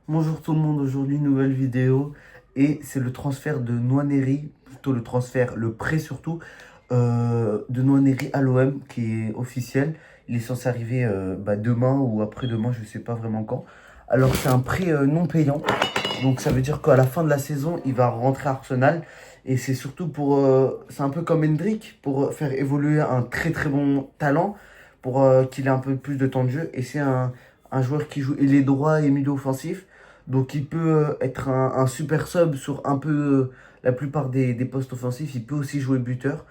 Bonjour tout le monde, aujourd'hui nouvelle vidéo et c'est le transfert de Nwaneri, plutôt le transfert, le prêt surtout, de Nwaneri à l'OM qui est officiel. Il est censé arriver demain ou après-demain, je ne sais pas vraiment quand. Alors c'est un prêt non payant, donc ça veut dire qu'à la fin de la saison, il va rentrer à Arsenal et c'est surtout pour, c'est un peu comme Hendrick, pour faire évoluer un très très bon talent, pour qu'il ait un peu plus de temps de jeu et c'est un joueur qui joue ailier droit et milieu offensif. Donc il peut être un super sub sur un peu la plupart des postes offensifs. Il peut aussi jouer buteur.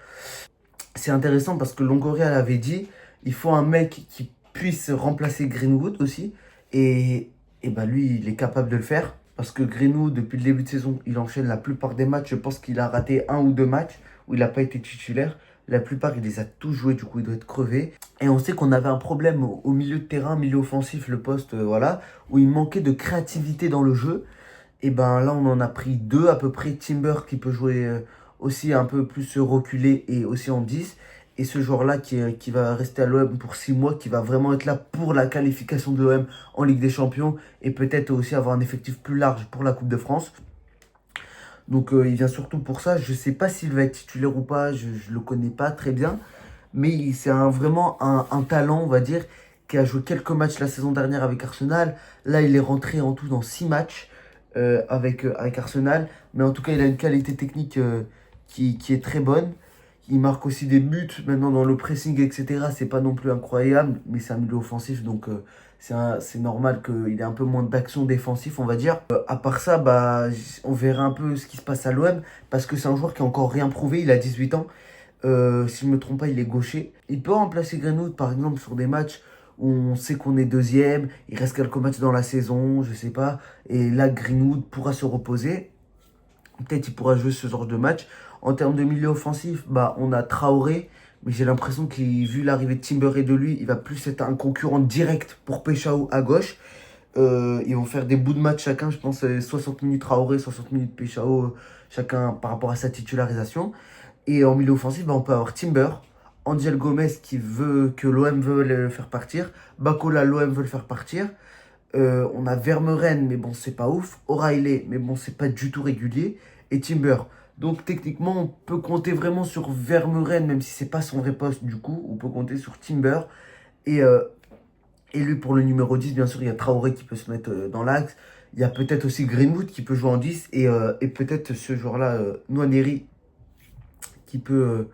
C'est intéressant parce que Longoria l'avait dit, il faut un mec qui puisse remplacer Greenwood aussi. Et bah lui, il est capable de le faire. Parce que Greenwood, depuis le début de saison, il enchaîne la plupart des matchs. Je pense qu'il a raté un ou deux matchs où il n'a pas été titulaire. La plupart, il les a tous joués, du coup, il doit être crevé. Et on sait qu'on avait un problème au milieu de terrain, milieu offensif, le poste, voilà, où il manquait de créativité dans le jeu. Et ben là, on en a pris deux à peu près. Timber qui peut jouer aussi un peu plus reculé et aussi en 10. Et ce joueur-là qui va rester à l'OM pour 6 mois, qui va vraiment être là pour la qualification de l'OM en Ligue des Champions et peut-être aussi avoir un effectif plus large pour la Coupe de France. Donc il vient surtout pour ça. Je ne sais pas s'il va être titulaire ou pas, je ne le connais pas très bien. Mais c'est vraiment un talent, on va dire, qui a joué quelques matchs la saison dernière avec Arsenal. Là, il est rentré en tout dans 6 matchs avec Arsenal. Mais en tout cas, il a une qualité technique qui est très bonne. Il marque aussi des buts maintenant dans le pressing, etc. C'est pas non plus incroyable, mais c'est un milieu offensif, donc c'est normal qu'il ait un peu moins d'action défensif, on va dire. À part ça, bah, on verra un peu ce qui se passe à l'OM, parce que c'est un joueur qui a encore rien prouvé, il a 18 ans. Si je ne me trompe pas, il est gaucher. Il peut remplacer Greenwood, par exemple, sur des matchs où on sait qu'on est deuxième, il reste quelques matchs dans la saison, je sais pas. Et là, Greenwood pourra se reposer. Peut-être il pourra jouer ce genre de match. En termes de milieu offensif, bah, on a Traoré, mais j'ai l'impression qu'il, vu l'arrivée de Timber et de lui, il va plus être un concurrent direct pour Peshao à gauche. Ils vont faire des bouts de match chacun, je pense 60 minutes Traoré, 60 minutes Peshao, chacun par rapport à sa titularisation. Et en milieu offensif, bah, on peut avoir Timber, Angel Gomez qui veut que l'OM veut le faire partir, Bakola, l'OM veut le faire partir. On a Vermeuren, mais bon, c'est pas ouf. O'Reilly, mais bon, c'est pas du tout régulier. Et Timber. Donc techniquement, on peut compter vraiment sur Vermeuren, même si c'est pas son vrai poste du coup. On peut compter sur Timber. Et, euh, et lui, pour le numéro 10, bien sûr, il y a Traoré qui peut se mettre dans l'axe. Il y a peut-être aussi Greenwood qui peut jouer en 10. Et peut-être ce joueur-là, Nwaneri, qui peut, euh,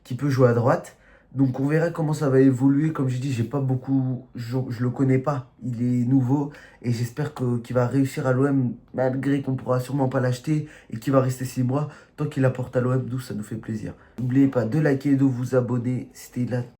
qui peut jouer à droite. Donc on verra comment ça va évoluer. Comme je dis, j'ai pas beaucoup, je le connais pas. Il est nouveau et j'espère qu'il va réussir à l'OM malgré qu'on pourra sûrement pas l'acheter et qu'il va rester 6 mois. Tant qu'il apporte à l'OM, nous ça nous fait plaisir. N'oubliez pas de liker et de vous abonner. C'était là.